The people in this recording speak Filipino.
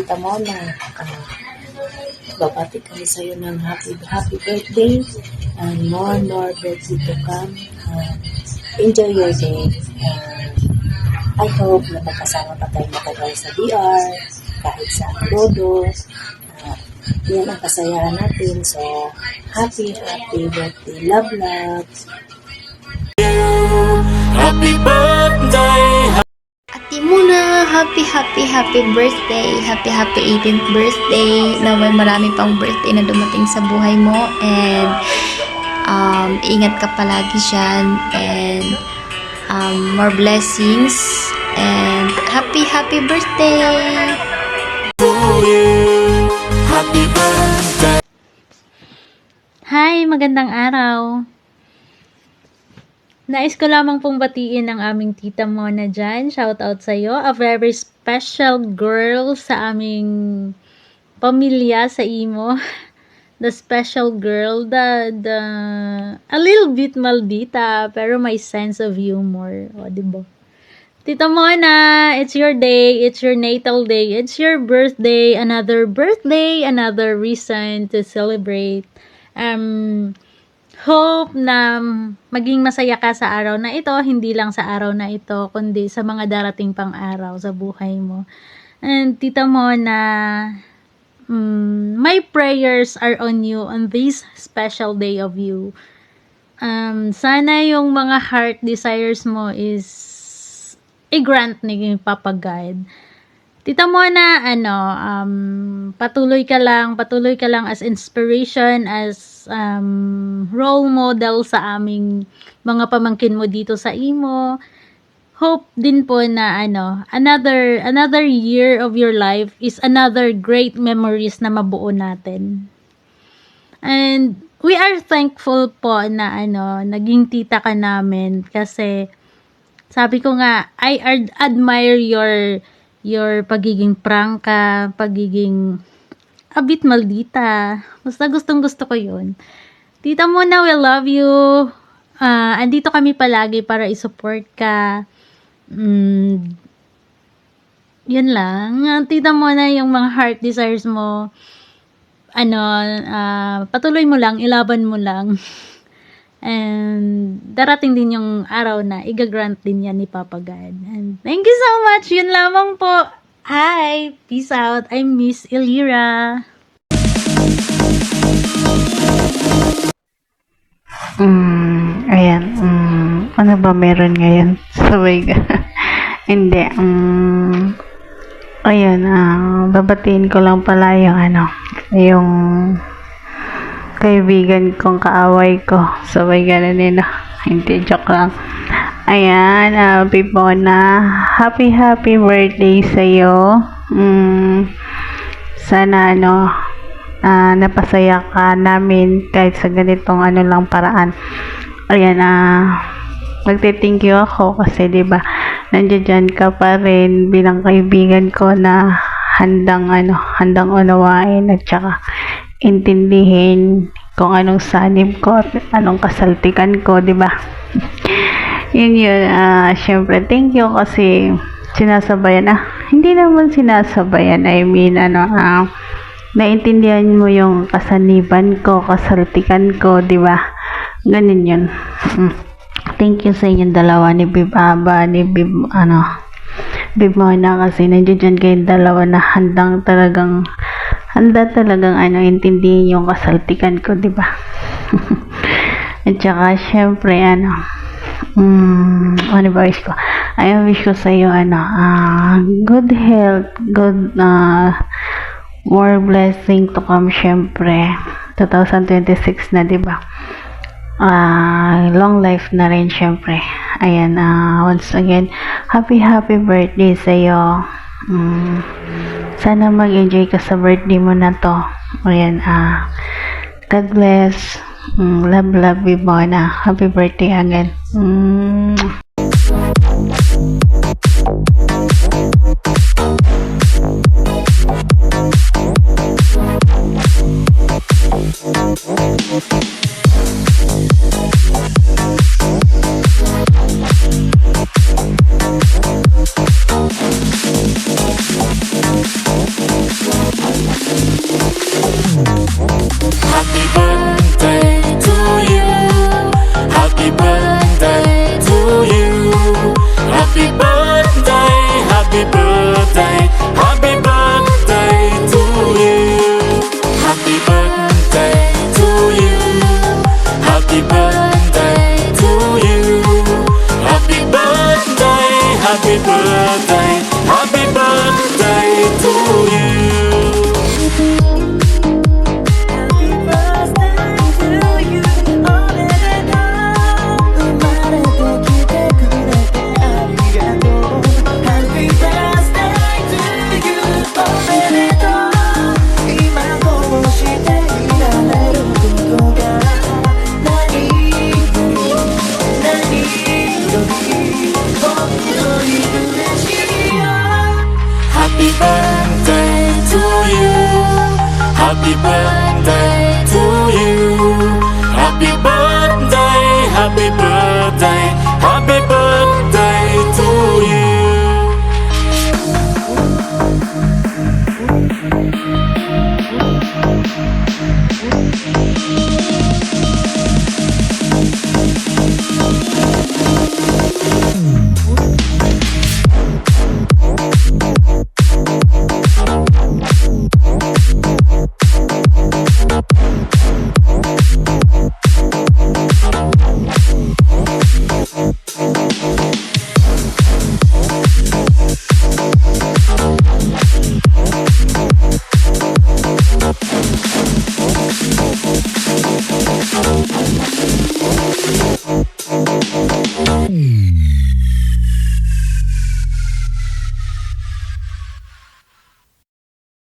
Tita Mona. Babati kami sa'yo ng happy birthday and more birthday to come. Enjoy your day. I hope na magkasama pa tayo matagal sa DR, kahit sa Rodo. Yan ang kasayahan natin. So, happy birthday. Love. Happy birthday. Ate Mona, happy birthday. Happy 18th birthday. Na may marami pang birthday na dumating sa buhay mo. And ingat ka palagi dyan. And more blessings. And happy birthday. Happy birthday. Hi, magandang araw. Nais ko lamang pong batiin ang aming Tita Mona dyan. Shout out sa iyo. A very special girl sa aming pamilya sa imo. The special girl, a little bit maldita, pero may sense of humor. O, diba? Tita Mona, it's your day, it's your natal day, it's your birthday, another reason to celebrate. Hope na maging masaya ka sa araw na ito, hindi lang sa araw na ito, kundi sa mga darating pang araw sa buhay mo. And Tita Mona, my prayers are on you on this special day of you. Sana yung mga heart desires mo is i-grant ni Papa God. Tita Mona, patuloy ka lang as inspiration, as role model sa aming mga pamangkin mo dito sa imo. Hope din po na another year of your life is another great memories na mabuo natin. And we are thankful po na naging tita ka namin, kasi sabi ko nga, I admire your pagiging prangka, pagiging a bit maldita. Basta gustong-gusto ko yun. Tita Mona, we love you. Andito kami palagi para i-support ka. Yun lang. Tita Mona, yung mga heart desires mo, patuloy mo lang, ilaban mo lang. And darating din yung araw na i-grant din yan ni Papa God. And thank you so much. Yun lamang po. Hi. Peace out. I'm Miss Elira. Ayan. Ano ba meron ngayon? Sabay ka. Hindi. Ayan. Babatiin ko lang pala yung kaibigan kong kaaway ko. Sabay ganun hindi, joke lang. Ayan, Pipona, happy birthday sa'yo. Sana napasaya ka namin kahit sa ganitong lang paraan. Ayan, magte-thank you ako kasi diba nandiyan ka pa rin bilang kaibigan ko na handang unawain at saka intindihin kung anong sanib ko at anong kasaltikan ko, di ba? yun, syempre, thank you kasi sinasabayan, hindi naman sinasabayan, I mean, naintindihan mo yung kasaniban ko, kasaltikan ko, di ba? Ganun yun. Thank you sa inyong dalawa ni Bib Aba, ni Bib Mona, kasi nandiyan kayong dalawa na handa talagang intindihin yung kasaltikan ko, di ba? At saka syempre wish ko? Wish ko sa iyo good health, good more blessing to come, syempre 2026 na, di ba? Long life na rin, syempre. Ayan, once again, happy birthday sa iyo. Sana mag-enjoy ka sa birthday mo na to. Ayan, God bless. Love you, Mona. Happy birthday again. Bye.